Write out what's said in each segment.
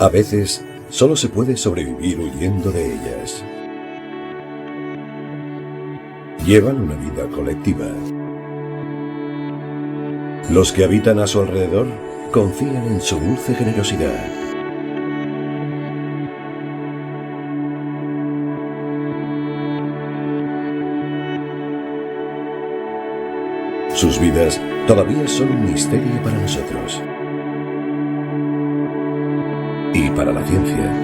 A veces, solo se puede sobrevivir huyendo de ellas. Llevan una vida colectiva. Los que habitan a su alrededor confían en su dulce generosidad. Sus vidas todavía son un misterio para nosotros. Y para la ciencia.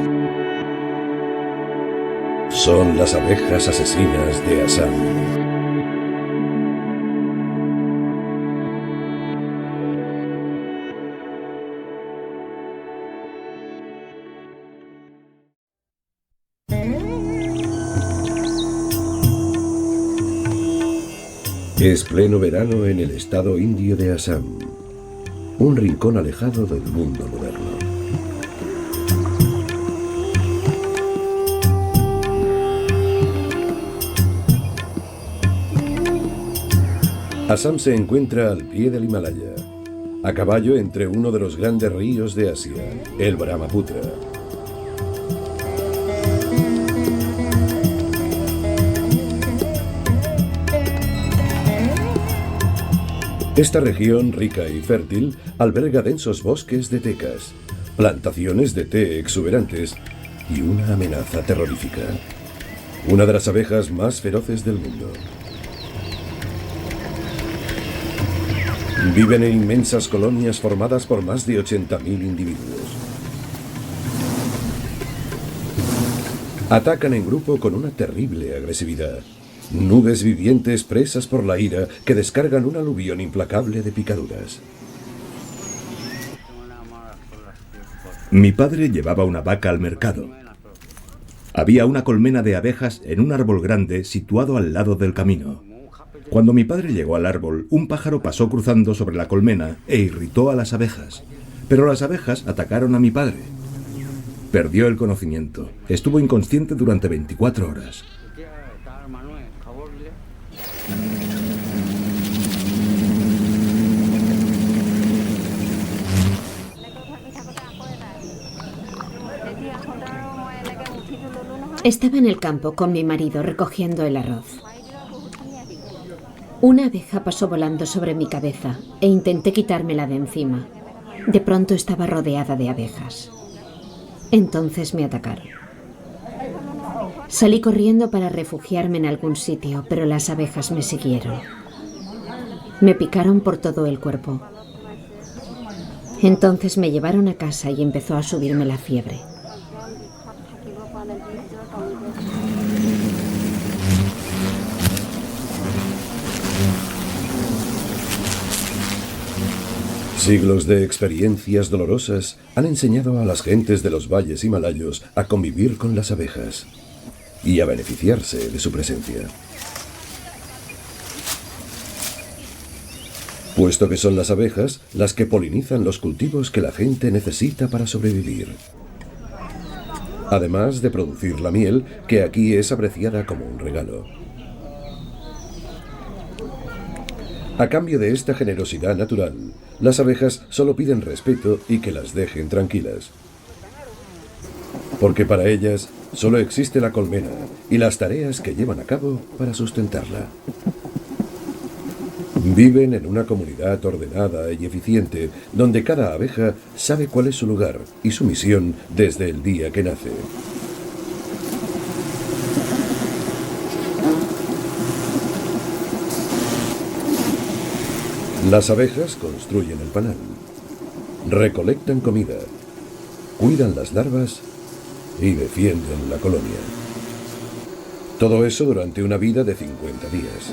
Son las abejas asesinas de Assam. Es pleno verano en el estado indio de Assam, un rincón alejado del mundo moderno. Assam se encuentra al pie del Himalaya, a caballo entre uno de los grandes ríos de Asia, el Brahmaputra. Esta región rica y fértil alberga densos bosques de tecas, plantaciones de té exuberantes y una amenaza terrorífica. Una de las abejas más feroces del mundo. Viven en inmensas colonias formadas por más de 80.000 individuos. Atacan en grupo con una terrible agresividad. Nubes vivientes presas por la ira que descargan un aluvión implacable de picaduras. Mi padre llevaba una vaca al mercado. Había una colmena de abejas en un árbol grande situado al lado del camino. Cuando mi padre llegó al árbol, un pájaro pasó cruzando sobre la colmena e irritó a las abejas. Pero las abejas atacaron a mi padre. Perdió el conocimiento. Estuvo inconsciente durante 24 horas. Estaba en el campo con mi marido recogiendo el arroz. Una abeja pasó volando sobre mi cabeza e intenté quitármela de encima. De pronto estaba rodeada de abejas. Entonces me atacaron. Salí corriendo para refugiarme en algún sitio, pero las abejas me siguieron. Me picaron por todo el cuerpo. Entonces me llevaron a casa y empezó a subirme la fiebre. Siglos de experiencias dolorosas han enseñado a las gentes de los valles himalayos a convivir con las abejas y a beneficiarse de su presencia. Puesto que son las abejas las que polinizan los cultivos que la gente necesita para sobrevivir. Además de producir la miel, que aquí es apreciada como un regalo. A cambio de esta generosidad natural, las abejas solo piden respeto y que las dejen tranquilas. Porque para ellas solo existe la colmena y las tareas que llevan a cabo para sustentarla. Viven en una comunidad ordenada y eficiente, donde cada abeja sabe cuál es su lugar y su misión desde el día que nace. Las abejas construyen el panal, recolectan comida, cuidan las larvas y defienden la colonia. Todo eso durante una vida de 50 días.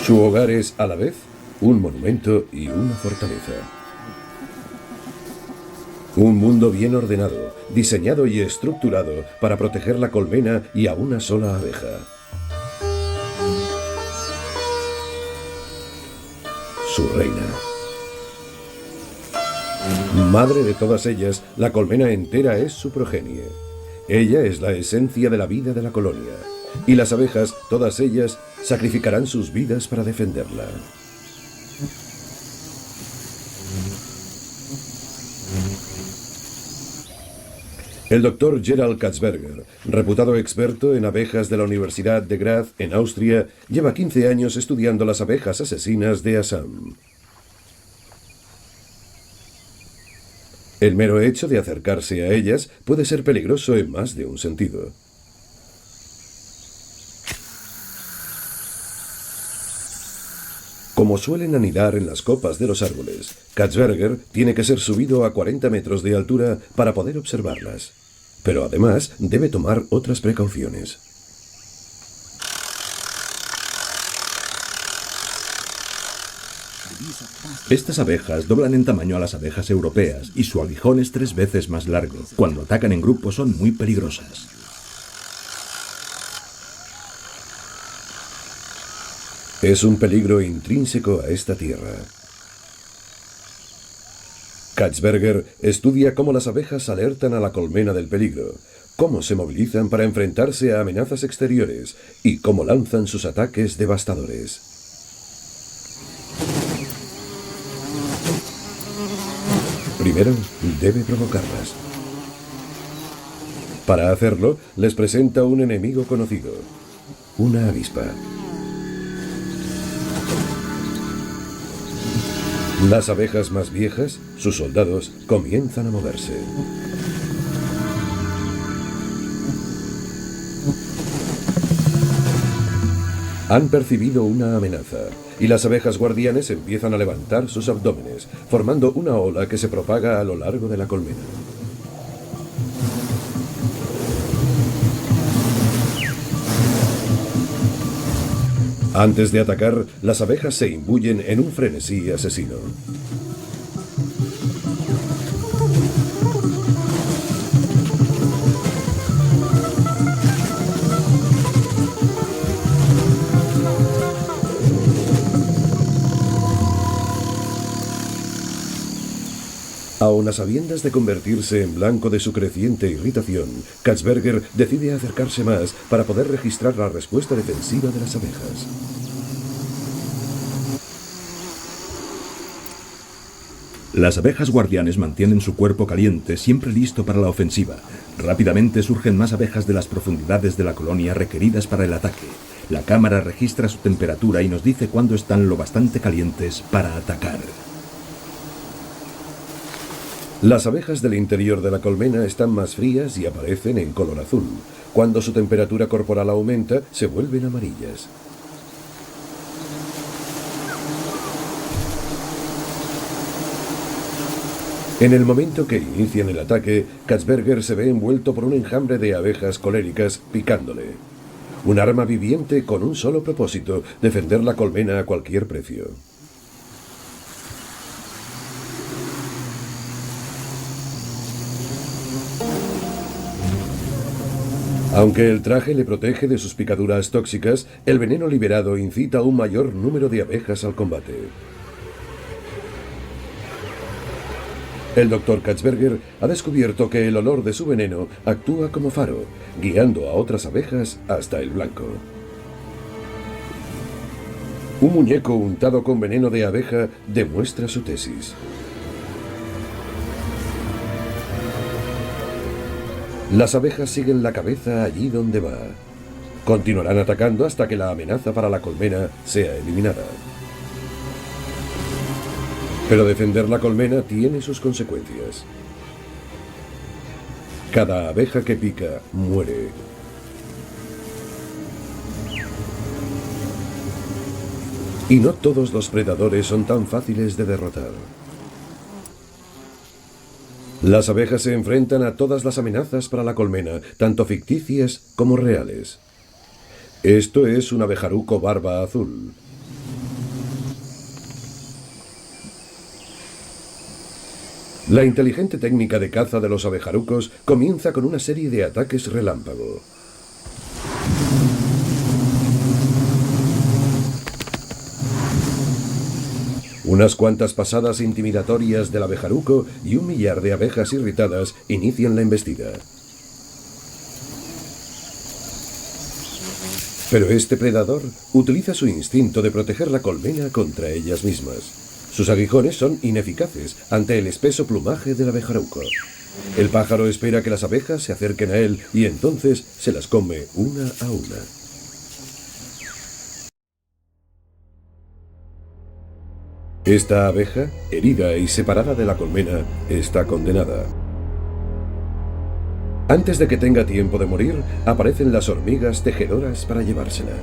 Su hogar es, a la vez, un monumento y una fortaleza. Un mundo bien ordenado, diseñado y estructurado para proteger la colmena y a una sola abeja. Su reina. Madre de todas ellas, la colmena entera es su progenie. Ella es la esencia de la vida de la colonia. y las abejas, todas ellas, sacrificarán sus vidas para defenderla. El doctor Gerald Katzberger, reputado experto en abejas de la Universidad de Graz, en Austria, lleva 15 años estudiando las abejas asesinas de Assam. El mero hecho de acercarse a ellas puede ser peligroso en más de un sentido. Como suelen anidar en las copas de los árboles, Katzberger tiene que ser subido a 40 metros de altura para poder observarlas. Pero además debe tomar otras precauciones. Estas abejas doblan en tamaño a las abejas europeas y su aguijón es 3 veces más largo. Cuando atacan en grupo son muy peligrosas. Es un peligro intrínseco a esta tierra. Katzberger estudia cómo las abejas alertan a la colmena del peligro, cómo se movilizan para enfrentarse a amenazas exteriores y cómo lanzan sus ataques devastadores. Primero, debe provocarlas. Para hacerlo, les presenta un enemigo conocido, una avispa. Las abejas más viejas, sus soldados, comienzan a moverse. Han percibido una amenaza y las abejas guardianes empiezan a levantar sus abdómenes, formando una ola que se propaga a lo largo de la colmena. Antes de atacar, las abejas se imbullen en un frenesí asesino. Aun a sabiendas de convertirse en blanco de su creciente irritación, Katzberger decide acercarse más para poder registrar la respuesta defensiva de las abejas. Las abejas guardianes mantienen su cuerpo caliente, siempre listo para la ofensiva. Rápidamente surgen más abejas de las profundidades de la colonia requeridas para el ataque. La cámara registra su temperatura y nos dice cuándo están lo bastante calientes para atacar. Las abejas del interior de la colmena están más frías y aparecen en color azul. Cuando su temperatura corporal aumenta, se vuelven amarillas. En el momento que inician el ataque, Katzberger se ve envuelto por un enjambre de abejas coléricas picándole. Un arma viviente con un solo propósito: defender la colmena a cualquier precio. Aunque el traje le protege de sus picaduras tóxicas, el veneno liberado incita a un mayor número de abejas al combate. El Dr. Katzberger ha descubierto que el olor de su veneno actúa como faro, guiando a otras abejas hasta el blanco. Un muñeco untado con veneno de abeja demuestra su tesis. Las abejas siguen la cabeza allí donde va. Continuarán atacando hasta que la amenaza para la colmena sea eliminada. Pero defender la colmena tiene sus consecuencias. Cada abeja que pica muere. Y no todos los predadores son tan fáciles de derrotar. Las abejas se enfrentan a todas las amenazas para la colmena, tanto ficticias como reales. Esto es un abejaruco barba azul. La inteligente técnica de caza de los abejarucos comienza con una serie de ataques relámpago. Unas cuantas pasadas intimidatorias del abejaruco y un millar de abejas irritadas inician la embestida. Pero este predador utiliza su instinto de proteger la colmena contra ellas mismas. Sus aguijones son ineficaces ante el espeso plumaje del abejaruco. El pájaro espera que las abejas se acerquen a él y entonces se las come una a una. Esta abeja, herida y separada de la colmena, está condenada. Antes de que tenga tiempo de morir, aparecen las hormigas tejedoras para llevársela.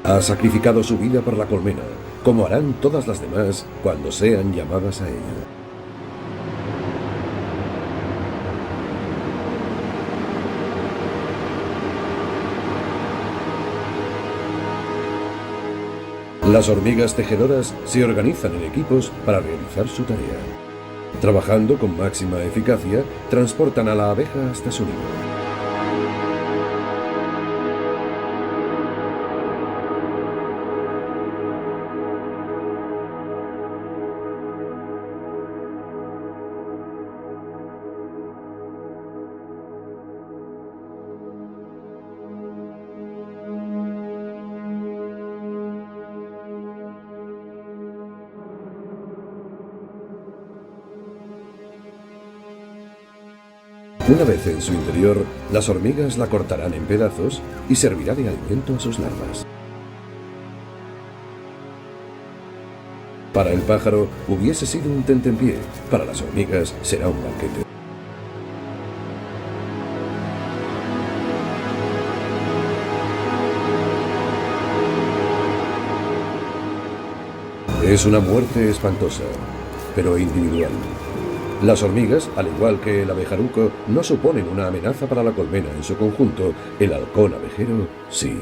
Ha sacrificado su vida por la colmena, como harán todas las demás cuando sean llamadas a ella. Las hormigas tejedoras se organizan en equipos para realizar su tarea. Trabajando con máxima eficacia, transportan a la abeja hasta su nido. Una vez en su interior, las hormigas la cortarán en pedazos y servirá de alimento a sus larvas. Para el pájaro hubiese sido un tentempié, para las hormigas será un banquete. Es una muerte espantosa, pero individual. Las hormigas, al igual que el abejaruco, no suponen una amenaza para la colmena en su conjunto. El halcón abejero, sí.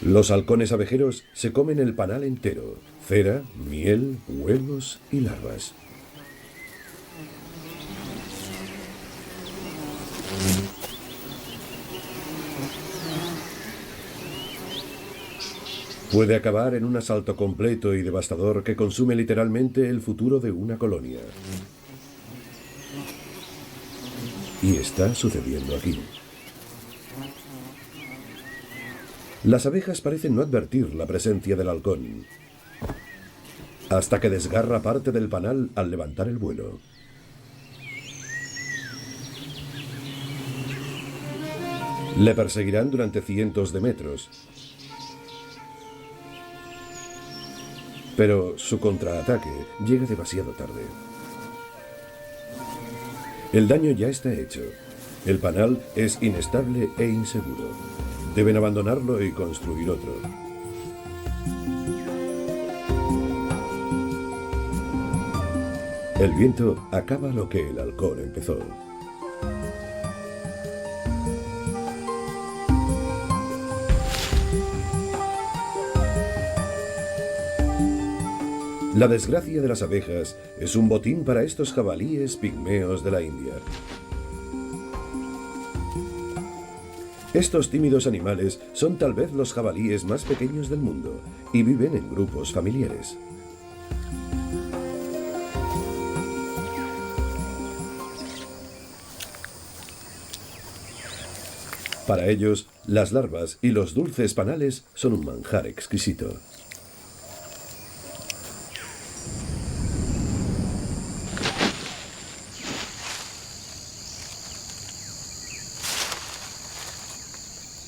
Los halcones abejeros se comen el panal entero: cera, miel, huevos y larvas. Puede acabar en un asalto completo y devastador que consume literalmente el futuro de una colonia. Y está sucediendo aquí. Las abejas parecen no advertir la presencia del halcón, hasta que desgarra parte del panal al levantar el vuelo. Le perseguirán durante cientos de metros. Pero su contraataque llega demasiado tarde. El daño ya está hecho. El panal es inestable e inseguro. Deben abandonarlo y construir otro. El viento acaba lo que el halcón empezó. La desgracia de las abejas es un botín para estos jabalíes pigmeos de la India. Estos tímidos animales son tal vez los jabalíes más pequeños del mundo y viven en grupos familiares. Para ellos, las larvas y los dulces panales son un manjar exquisito.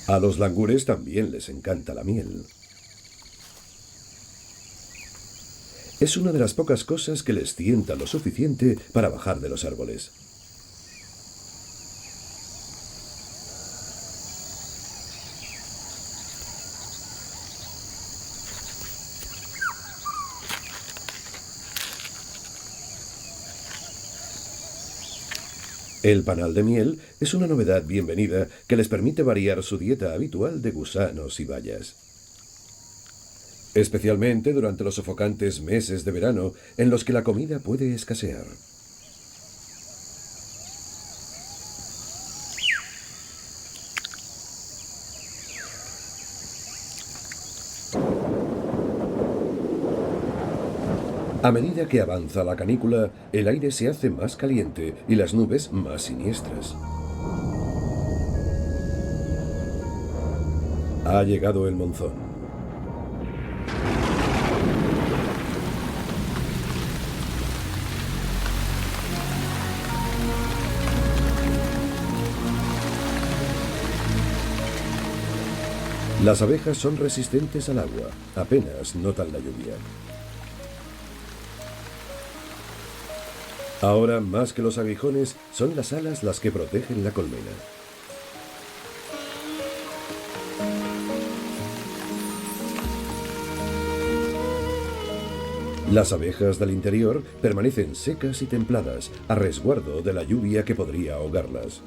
A los langures también les encanta la miel. Es una de las pocas cosas que les tienta lo suficiente para bajar de los árboles. El panal de miel es una novedad bienvenida que les permite variar su dieta habitual de gusanos y bayas. especialmente durante los sofocantes meses de verano en los que la comida puede escasear. A medida que avanza la canícula, el aire se hace más caliente y las nubes más siniestras. Ha llegado el monzón. Las abejas son resistentes al agua, apenas notan la lluvia. Ahora, más que los aguijones, son las alas las que protegen la colmena. Las abejas del interior permanecen secas y templadas, a resguardo de la lluvia que podría ahogarlas.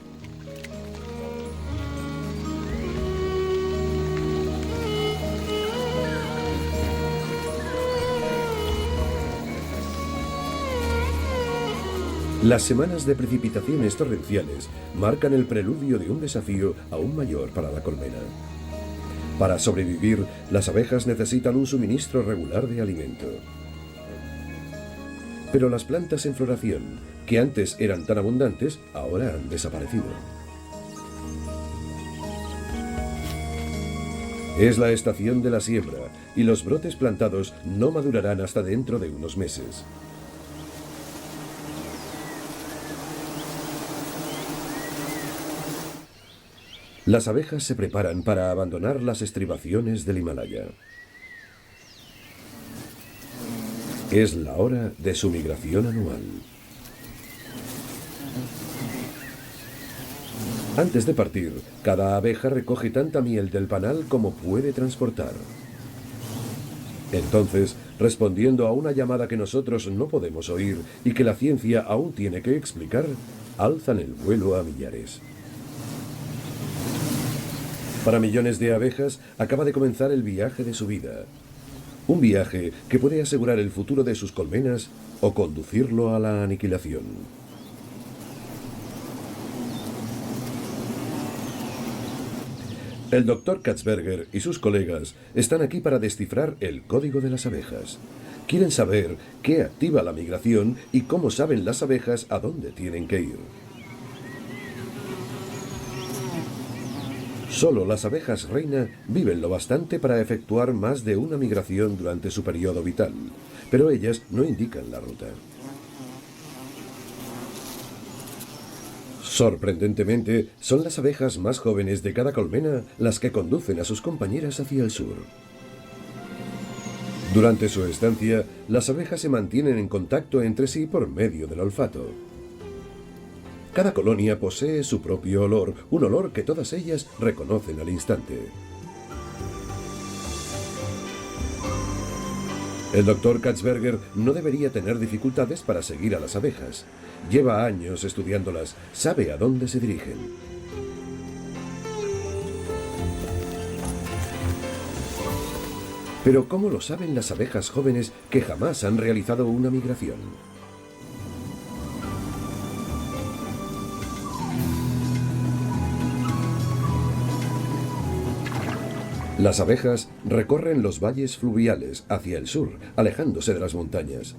Las semanas de precipitaciones torrenciales marcan el preludio de un desafío aún mayor para la colmena. Para sobrevivir, las abejas necesitan un suministro regular de alimento. Pero las plantas en floración, que antes eran tan abundantes, ahora han desaparecido. Es la estación de la siembra y los brotes plantados no madurarán hasta dentro de unos meses. Las abejas se preparan para abandonar las estribaciones del Himalaya. Es la hora de su migración anual. Antes de partir, cada abeja recoge tanta miel del panal como puede transportar. Entonces, respondiendo a una llamada que nosotros no podemos oír y que la ciencia aún tiene que explicar, alzan el vuelo a millares. Para millones de abejas acaba de comenzar el viaje de su vida. Un viaje que puede asegurar el futuro de sus colmenas o conducirlo a la aniquilación. El Dr. Katzberger y sus colegas están aquí para descifrar el código de las abejas. Quieren saber qué activa la migración y cómo saben las abejas a dónde tienen que ir. Solo las abejas reina viven lo bastante para efectuar más de una migración durante su periodo vital, pero ellas no indican la ruta. Sorprendentemente, son las abejas más jóvenes de cada colmena las que conducen a sus compañeras hacia el sur. Durante su estancia, las abejas se mantienen en contacto entre sí por medio del olfato. Cada colonia posee su propio olor, un olor que todas ellas reconocen al instante. El Dr. Katzberger no debería tener dificultades para seguir a las abejas. Lleva años estudiándolas, sabe a dónde se dirigen. Pero ¿cómo lo saben las abejas jóvenes que jamás han realizado una migración? Las abejas recorren los valles fluviales hacia el sur, alejándose de las montañas.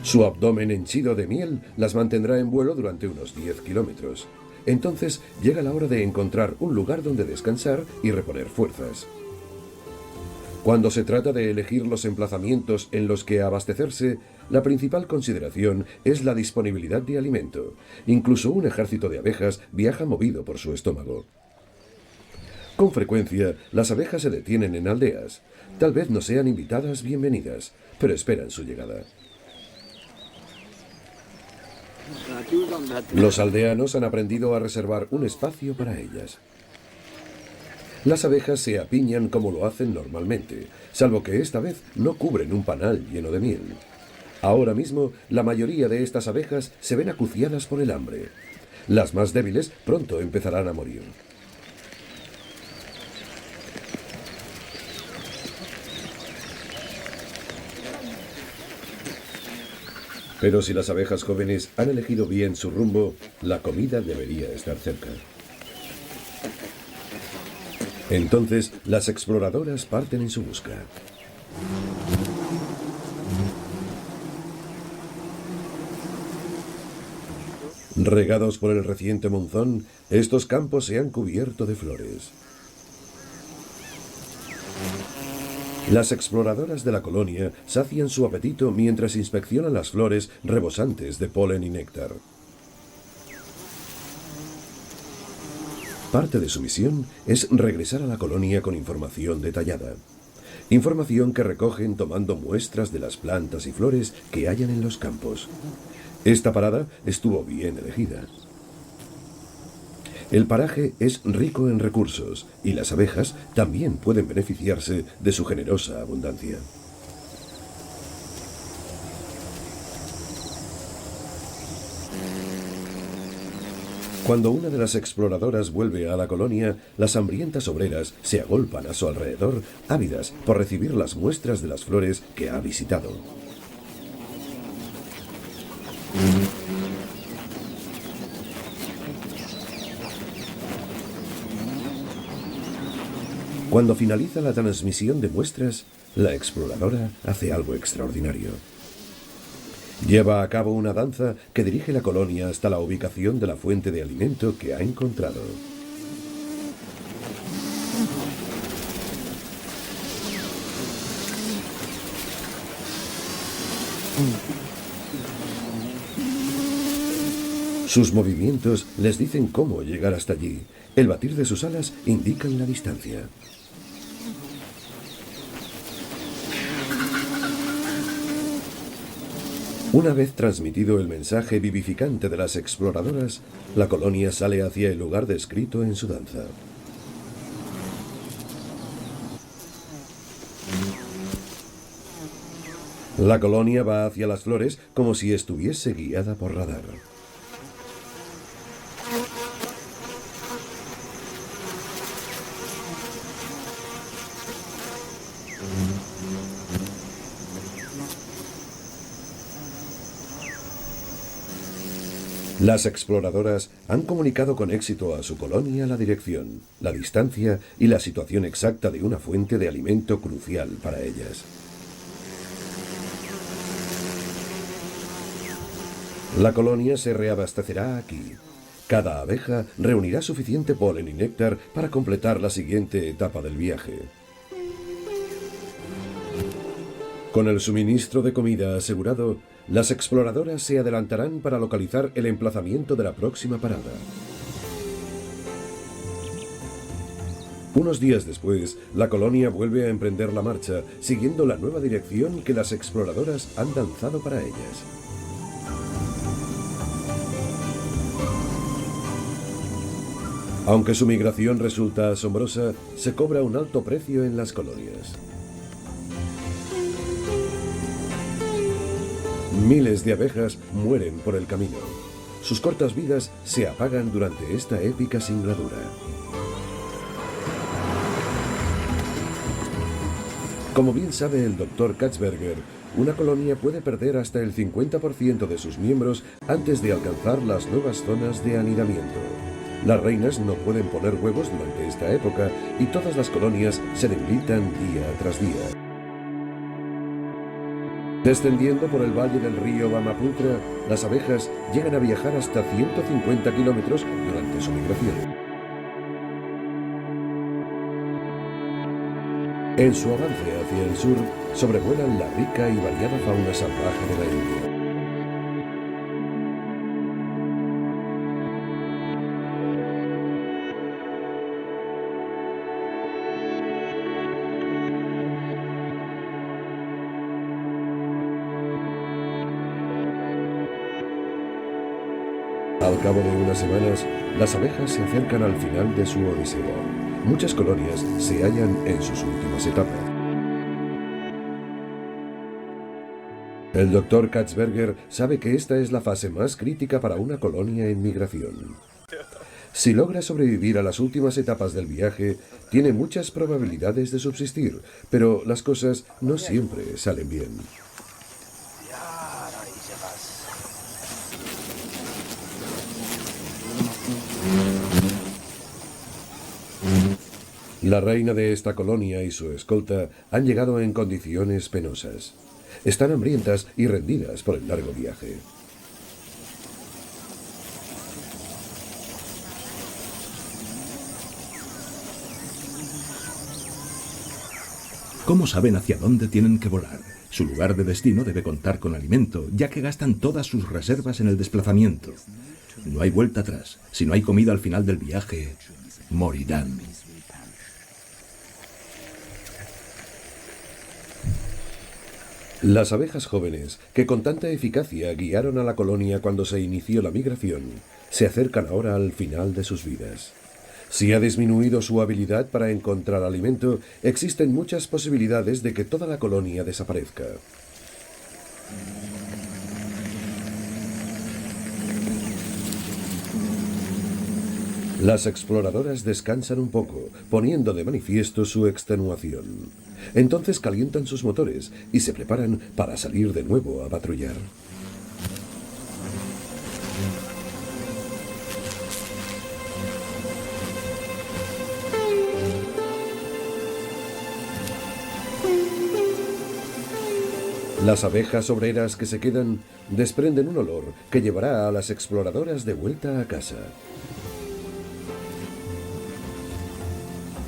Su abdomen henchido de miel las mantendrá en vuelo durante unos 10 kilómetros. Entonces llega la hora de encontrar un lugar donde descansar y reponer fuerzas. Cuando se trata de elegir los emplazamientos en los que abastecerse, la principal consideración es la disponibilidad de alimento. Incluso un ejército de abejas viaja movido por su estómago. Con frecuencia, las abejas se detienen en aldeas. Tal vez no sean invitadas bienvenidas, pero esperan su llegada. Los aldeanos han aprendido a reservar un espacio para ellas. Las abejas se apiñan como lo hacen normalmente, salvo que esta vez no cubren un panal lleno de miel. Ahora mismo, la mayoría de estas abejas se ven acuciadas por el hambre. Las más débiles pronto empezarán a morir. Pero si las abejas jóvenes han elegido bien su rumbo, la comida debería estar cerca. Entonces, las exploradoras parten en su busca. Regados por el reciente monzón, estos campos se han cubierto de flores. Las exploradoras de la colonia sacian su apetito mientras inspeccionan las flores rebosantes de polen y néctar. Parte de su misión es regresar a la colonia con información detallada. Información que recogen tomando muestras de las plantas y flores que hallan en los campos. Esta parada estuvo bien elegida. El paraje es rico en recursos y las abejas también pueden beneficiarse de su generosa abundancia. Cuando una de las exploradoras vuelve a la colonia, las hambrientas obreras se agolpan a su alrededor, ávidas por recibir las muestras de las flores que ha visitado. Cuando finaliza la transmisión de muestras, la exploradora hace algo extraordinario. Lleva a cabo una danza que dirige la colonia hasta la ubicación de la fuente de alimento que ha encontrado. Sus movimientos les dicen cómo llegar hasta allí. El batir de sus alas indican la distancia. Una vez transmitido el mensaje vivificante de las exploradoras, la colonia sale hacia el lugar descrito en su danza. La colonia va hacia las flores como si estuviese guiada por radar. Las exploradoras han comunicado con éxito a su colonia la dirección, la distancia y la situación exacta de una fuente de alimento crucial para ellas. La colonia se reabastecerá aquí. Cada abeja reunirá suficiente polen y néctar para completar la siguiente etapa del viaje. Con el suministro de comida asegurado, las exploradoras se adelantarán para localizar el emplazamiento de la próxima parada. Unos días después, la colonia vuelve a emprender la marcha, siguiendo la nueva dirección que las exploradoras han danzado para ellas. Aunque su migración resulta asombrosa, se cobra un alto precio en las colonias. Miles de abejas mueren por el camino. Sus cortas vidas se apagan durante esta épica singladura. Como bien sabe el Dr. Katzberger, una colonia puede perder hasta el 50% de sus miembros antes de alcanzar las nuevas zonas de anidamiento. Las reinas no pueden poner huevos durante esta época y todas las colonias se debilitan día tras día. Descendiendo por el valle del río Brahmaputra, las abejas llegan a viajar hasta 150 kilómetros durante su migración. En su avance hacia el sur, sobrevuelan la rica y variada fauna salvaje de la India. Al cabo de unas semanas, las abejas se acercan al final de su odisea. Muchas colonias se hallan en sus últimas etapas. El Dr. Katzberger sabe que esta es la fase más crítica para una colonia en migración. Si logra sobrevivir a las últimas etapas del viaje, tiene muchas probabilidades de subsistir, pero las cosas no siempre salen bien. La reina de esta colonia y su escolta han llegado en condiciones penosas. Están hambrientas y rendidas por el largo viaje. ¿Cómo saben hacia dónde tienen que volar? Su lugar de destino debe contar con alimento, ya que gastan todas sus reservas en el desplazamiento. No hay vuelta atrás. Si no hay comida al final del viaje, morirán. Las abejas jóvenes, que con tanta eficacia guiaron a la colonia cuando se inició la migración, se acercan ahora al final de sus vidas. Si ha disminuido su habilidad para encontrar alimento, existen muchas posibilidades de que toda la colonia desaparezca. Las exploradoras descansan un poco, poniendo de manifiesto su extenuación. Entonces calientan sus motores y se preparan para salir de nuevo a patrullar. Las abejas obreras que se quedan desprenden un olor que llevará a las exploradoras de vuelta a casa.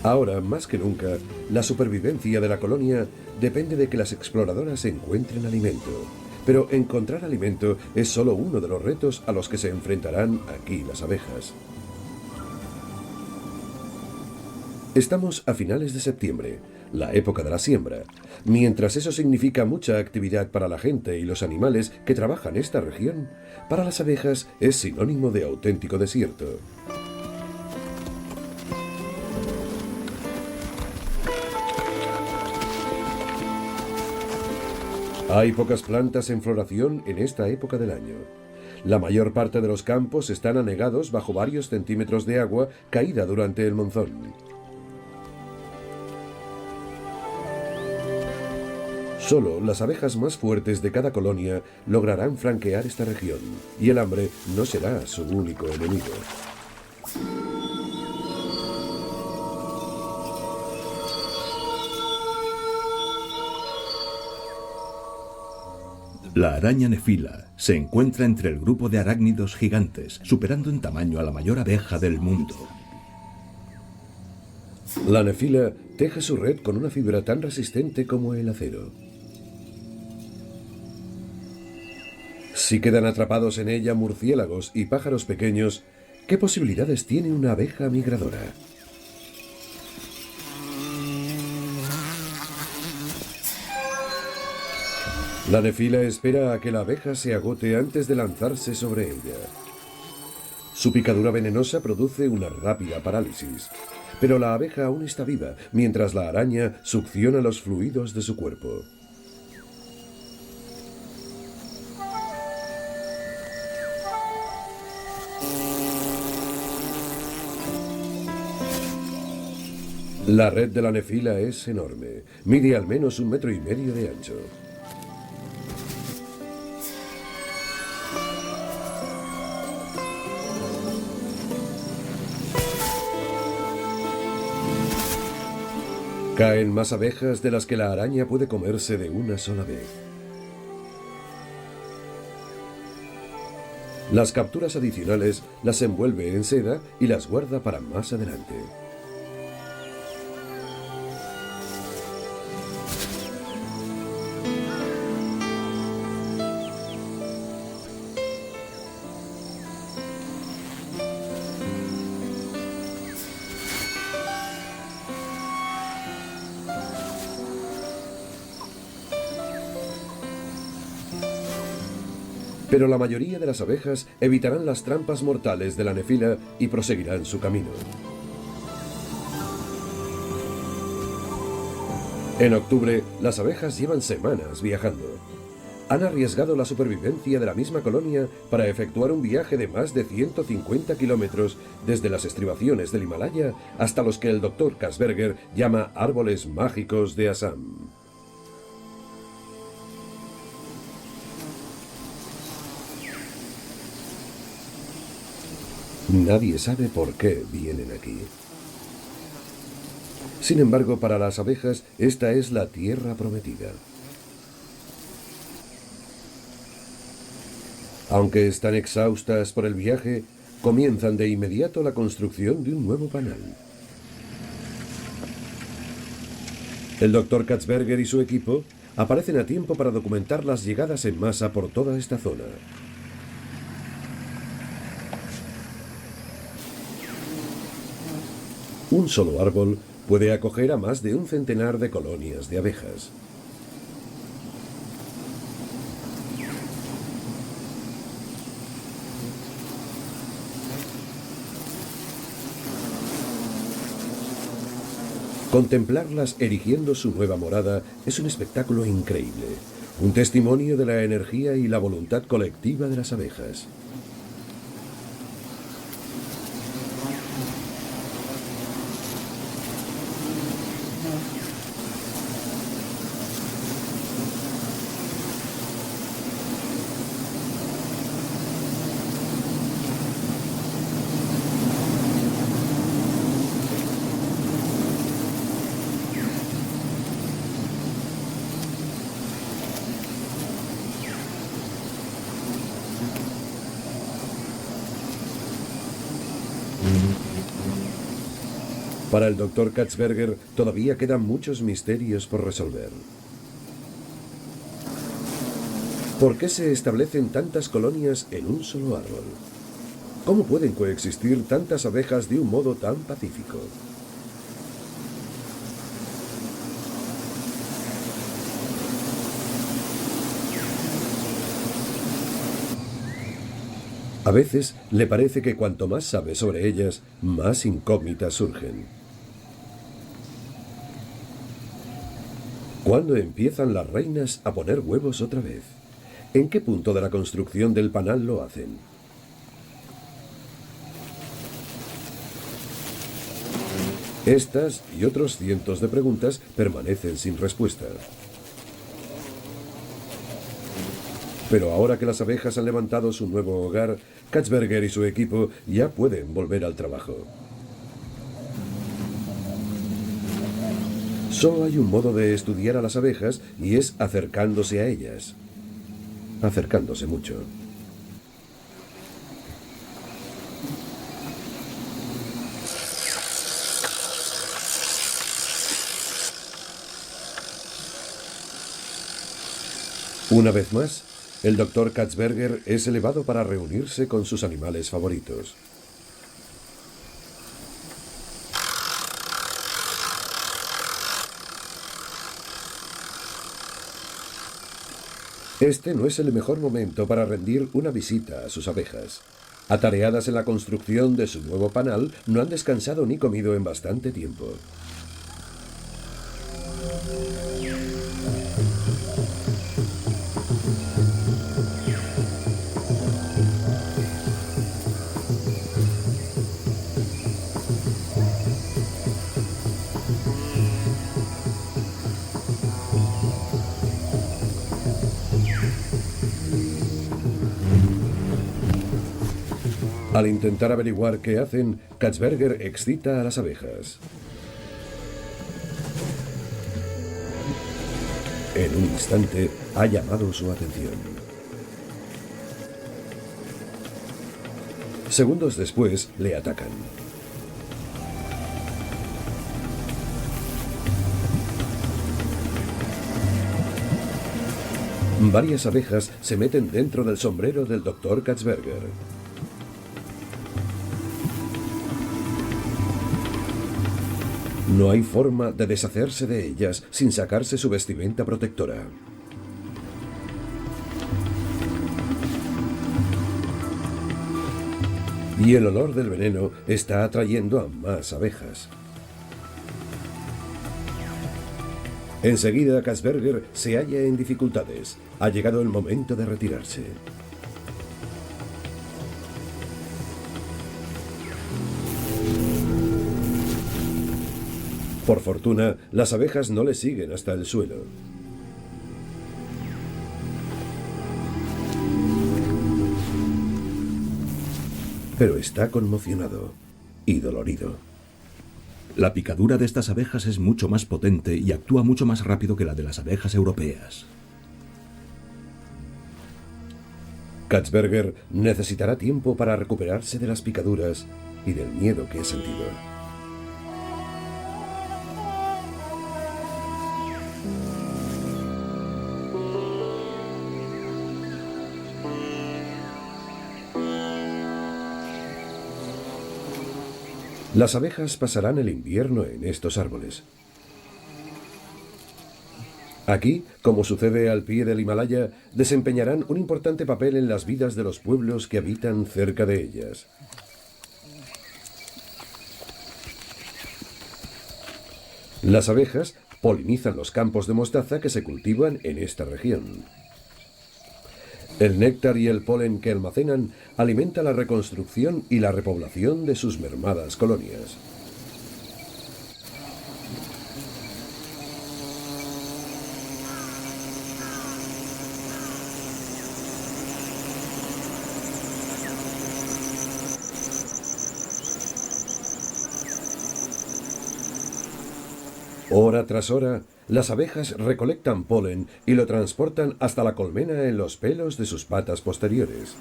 Ahora, más que nunca, la supervivencia de la colonia depende de que las exploradoras encuentren alimento. Pero encontrar alimento es solo uno de los retos a los que se enfrentarán aquí las abejas. Estamos a finales de septiembre, la época de la siembra. Mientras eso significa mucha actividad para la gente y los animales que trabajan esta región, para las abejas es sinónimo de auténtico desierto. Hay pocas plantas en floración en esta época del año. La mayor parte de los campos están anegados bajo varios centímetros de agua caída durante el monzón. Solo las abejas más fuertes de cada colonia lograrán franquear esta región, y el hambre no será su único enemigo. La araña nefila se encuentra entre el grupo de arácnidos gigantes, superando en tamaño a la mayor abeja del mundo. La nefila teje su red con una fibra tan resistente como el acero. Si quedan atrapados en ella murciélagos y pájaros pequeños, ¿qué posibilidades tiene una abeja migradora? La nefila espera a que la abeja se agote antes de lanzarse sobre ella. Su picadura venenosa produce una rápida parálisis, pero la abeja aún está viva, mientras la araña succiona los fluidos de su cuerpo. La red de la nefila es enorme, mide al menos 1,5 metros de ancho. Caen más abejas de las que la araña puede comerse de una sola vez. Las capturas adicionales las envuelve en seda y las guarda para más adelante. Pero la mayoría de las abejas evitarán las trampas mortales de la nefila y proseguirán su camino. En octubre, las abejas llevan semanas viajando. Han arriesgado la supervivencia de la misma colonia para efectuar un viaje de más de 150 kilómetros desde las estribaciones del Himalaya hasta los que el Dr. Kasberger llama árboles mágicos de Assam. Nadie sabe por qué vienen aquí. Sin embargo, para las abejas, esta es la tierra prometida. Aunque están exhaustas por el viaje, comienzan de inmediato la construcción de un nuevo panal. El Dr. Katzberger y su equipo aparecen a tiempo para documentar las llegadas en masa por toda esta zona. Un solo árbol puede acoger a más de un centenar de colonias de abejas. Contemplarlas erigiendo su nueva morada es un espectáculo increíble, un testimonio de la energía y la voluntad colectiva de las abejas. Para el Dr. Katzberger todavía quedan muchos misterios por resolver. ¿Por qué se establecen tantas colonias en un solo árbol? ¿Cómo pueden coexistir tantas abejas de un modo tan pacífico? A veces le parece que cuanto más sabe sobre ellas, más incógnitas surgen. ¿Cuándo empiezan las reinas a poner huevos otra vez? ¿En qué punto de la construcción del panal lo hacen? Estas y otros cientos de preguntas permanecen sin respuesta. Pero ahora que las abejas han levantado su nuevo hogar, Katzberger y su equipo ya pueden volver al trabajo. Solo hay un modo de estudiar a las abejas y es acercándose a ellas. Acercándose mucho. Una vez más, el Dr. Katzberger es elevado para reunirse con sus animales favoritos. Este no es el mejor momento para rendir una visita a sus abejas. Atareadas en la construcción de su nuevo panal, no han descansado ni comido en bastante tiempo. Al intentar averiguar qué hacen, Katzberger excita a las abejas. En un instante ha llamado su atención. Segundos después le atacan. Varias abejas se meten dentro del sombrero del Dr. Katzberger. No hay forma de deshacerse de ellas sin sacarse su vestimenta protectora. Y el olor del veneno está atrayendo a más abejas. Enseguida Katzberger se halla en dificultades. Ha llegado el momento de retirarse. Por fortuna, las abejas no le siguen hasta el suelo. Pero está conmocionado y dolorido. La picadura de estas abejas es mucho más potente y actúa mucho más rápido que la de las abejas europeas. Katzberger necesitará tiempo para recuperarse de las picaduras y del miedo que he sentido. Las abejas pasarán el invierno en estos árboles. Aquí, como sucede al pie del Himalaya, desempeñarán un importante papel en las vidas de los pueblos que habitan cerca de ellas. Las abejas polinizan los campos de mostaza que se cultivan en esta región. El néctar y el polen que almacenan alimenta la reconstrucción y la repoblación de sus mermadas colonias. Hora tras hora, las abejas recolectan polen y lo transportan hasta la colmena en los pelos de sus patas posteriores.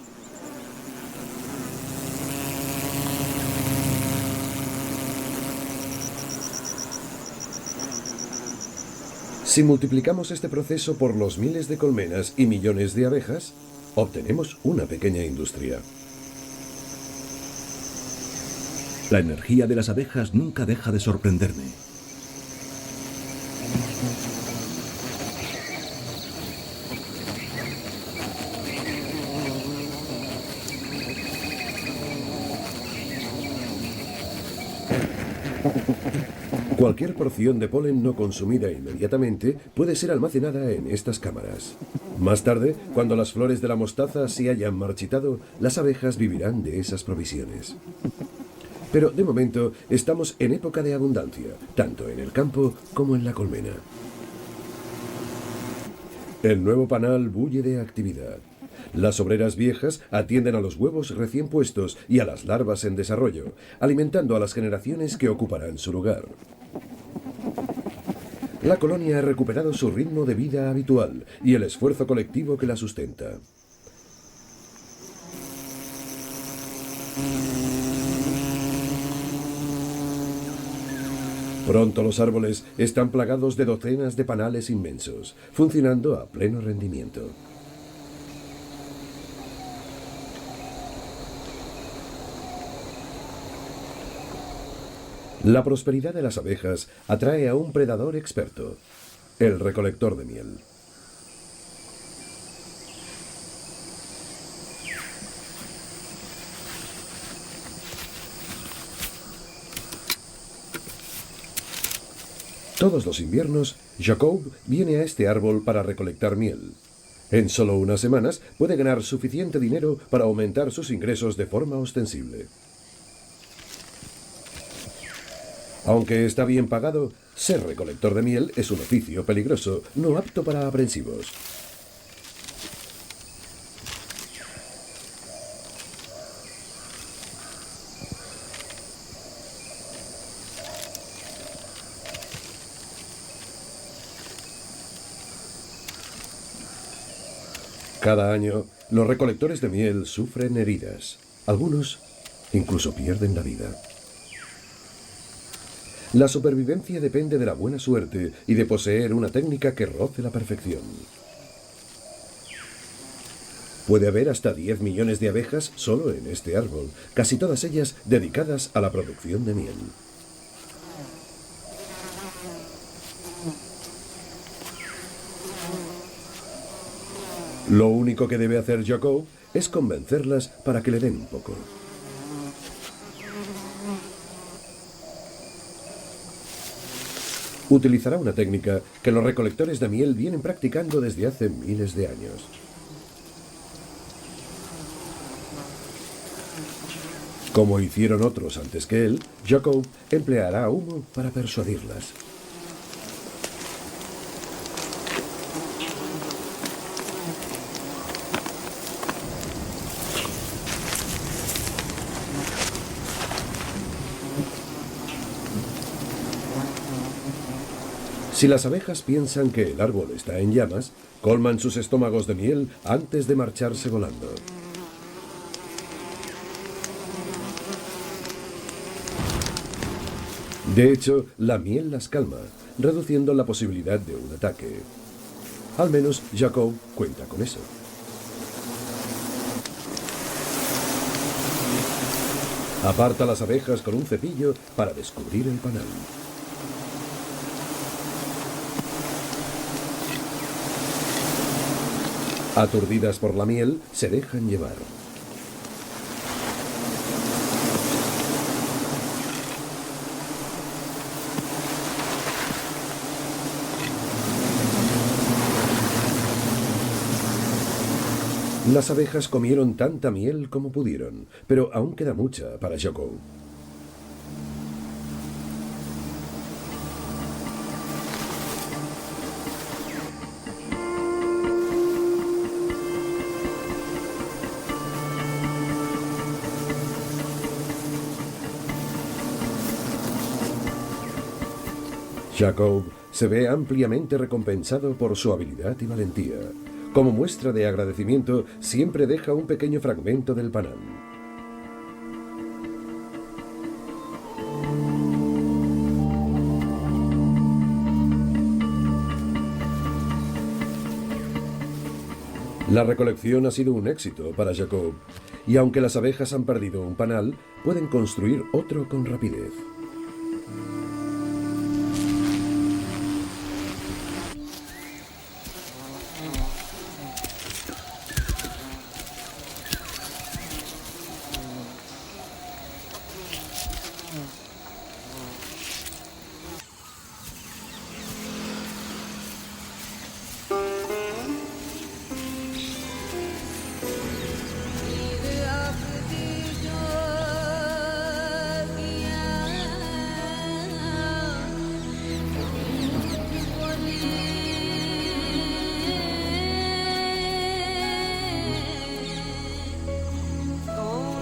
Si multiplicamos este proceso por los miles de colmenas y millones de abejas, obtenemos una pequeña industria. La energía de las abejas nunca deja de sorprenderme. Cualquier porción de polen no consumida inmediatamente puede ser almacenada en estas cámaras. Más tarde, cuando las flores de la mostaza se hayan marchitado, las abejas vivirán de esas provisiones. Pero de momento estamos en época de abundancia, tanto en el campo como en la colmena. El nuevo panal bulle de actividad. Las obreras viejas atienden a los huevos recién puestos y a las larvas en desarrollo, alimentando a las generaciones que ocuparán su lugar. La colonia ha recuperado su ritmo de vida habitual y el esfuerzo colectivo que la sustenta. Pronto los árboles están plagados de docenas de panales inmensos, funcionando a pleno rendimiento. La prosperidad de las abejas atrae a un predador experto, el recolector de miel. Todos los inviernos, Jacob viene a este árbol para recolectar miel. En solo unas semanas puede ganar suficiente dinero para aumentar sus ingresos de forma ostensible. Aunque está bien pagado, ser recolector de miel es un oficio peligroso, no apto para aprensivos. Cada año, los recolectores de miel sufren heridas. Algunos incluso pierden la vida. La supervivencia depende de la buena suerte y de poseer una técnica que roce la perfección. Puede haber hasta 10 millones de abejas solo en este árbol, casi todas ellas dedicadas a la producción de miel. Lo único que debe hacer Jacob es convencerlas para que le den un poco. Utilizará una técnica que los recolectores de miel vienen practicando desde hace miles de años. Como hicieron otros antes que él, Jacob empleará humo para persuadirlas. Si las abejas piensan que el árbol está en llamas, colman sus estómagos de miel antes de marcharse volando. De hecho, la miel las calma, reduciendo la posibilidad de un ataque. Al menos Jacob cuenta con eso. Aparta las abejas con un cepillo para descubrir el panal. Aturdidas por la miel, se dejan llevar. Las abejas comieron tanta miel como pudieron, pero aún queda mucha para Jacob. Jacob se ve ampliamente recompensado por su habilidad y valentía. Como muestra de agradecimiento, siempre deja un pequeño fragmento del panal. La recolección ha sido un éxito para Jacob, y aunque las abejas han perdido un panal, pueden construir otro con rapidez.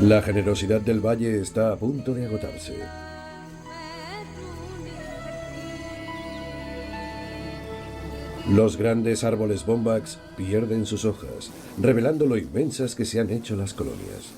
La generosidad del valle está a punto de agotarse. Los grandes árboles Bombax pierden sus hojas, revelando lo inmensas que se han hecho las colonias.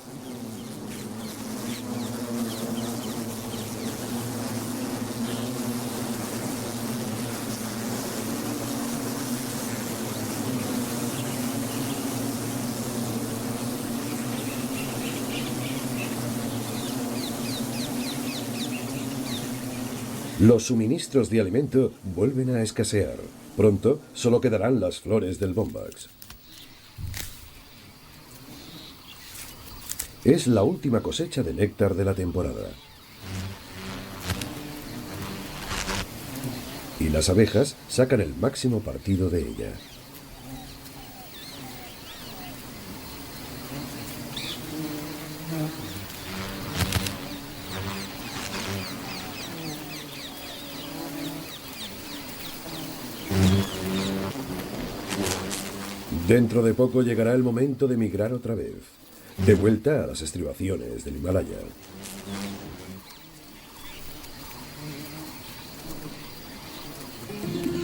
Los suministros de alimento vuelven a escasear. Pronto solo quedarán las flores del Bombax. Es la última cosecha de néctar de la temporada. Y las abejas sacan el máximo partido de ella. Dentro de poco llegará el momento de migrar otra vez, de vuelta a las estribaciones del Himalaya.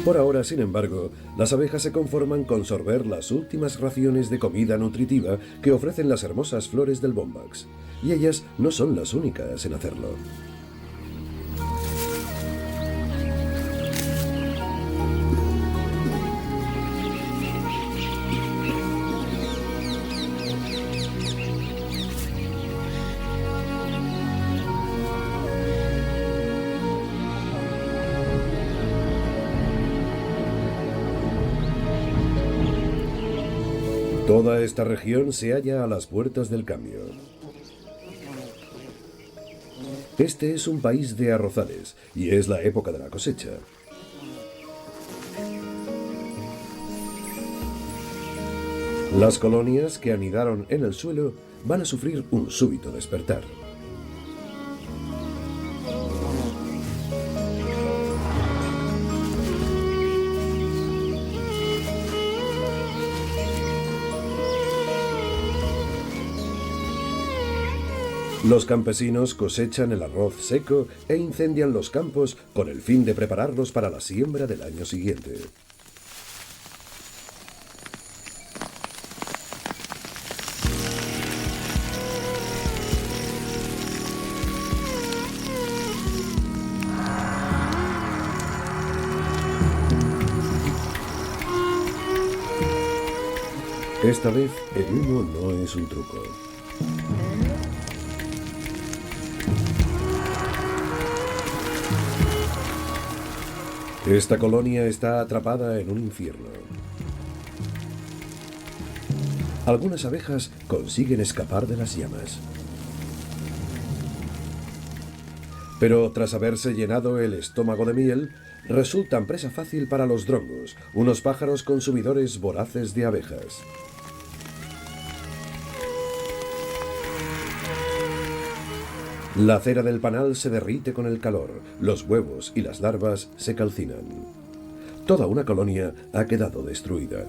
Por ahora, sin embargo, las abejas se conforman con sorber las últimas raciones de comida nutritiva que ofrecen las hermosas flores del Bombax, y ellas no son las únicas en hacerlo. Toda esta región se halla a las puertas del cambio. Este es un país de arrozales y es la época de la cosecha. Las colonias que anidaron en el suelo van a sufrir un súbito despertar. Los campesinos cosechan el arroz seco e incendian los campos con el fin de prepararlos para la siembra del año siguiente. Esta vez el humo no es un truco. Esta colonia está atrapada en un infierno. Algunas abejas consiguen escapar de las llamas. Pero tras haberse llenado el estómago de miel, resultan presa fácil para los drongos, unos pájaros consumidores voraces de abejas. La cera del panal se derrite con el calor, los huevos y las larvas se calcinan. Toda una colonia ha quedado destruida.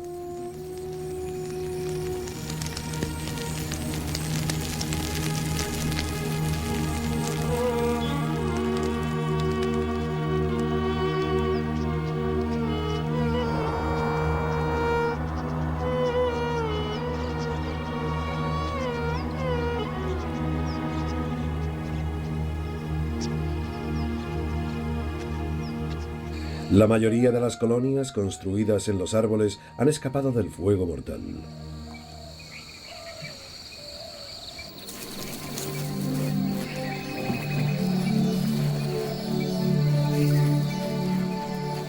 La mayoría de las colonias construidas en los árboles han escapado del fuego mortal.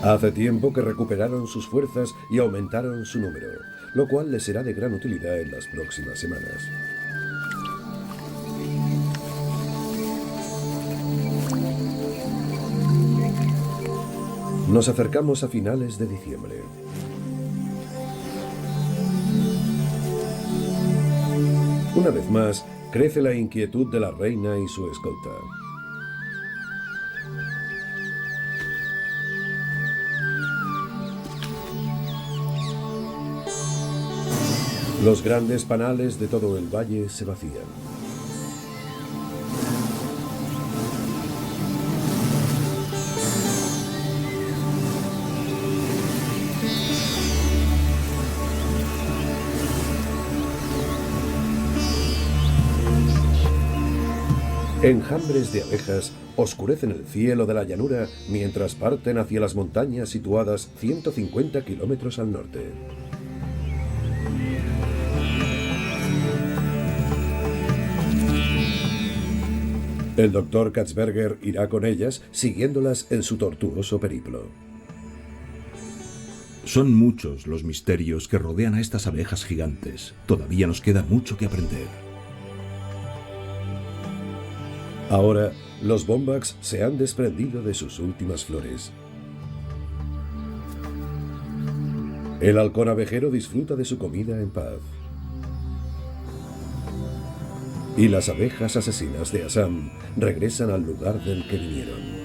Hace tiempo que recuperaron sus fuerzas y aumentaron su número, lo cual les será de gran utilidad en las próximas semanas. Nos acercamos a finales de diciembre. Una vez más, crece la inquietud de la reina y su escolta. Los grandes panales de todo el valle se vacían. Enjambres de abejas oscurecen el cielo de la llanura mientras parten hacia las montañas situadas 150 kilómetros al norte. El doctor Katzberger irá con ellas, siguiéndolas en su tortuoso periplo. Son muchos los misterios que rodean a estas abejas gigantes. Todavía nos queda mucho que aprender. Ahora, los bombax se han desprendido de sus últimas flores. El halcón abejero disfruta de su comida en paz. Y las abejas asesinas de Assam regresan al lugar del que vinieron.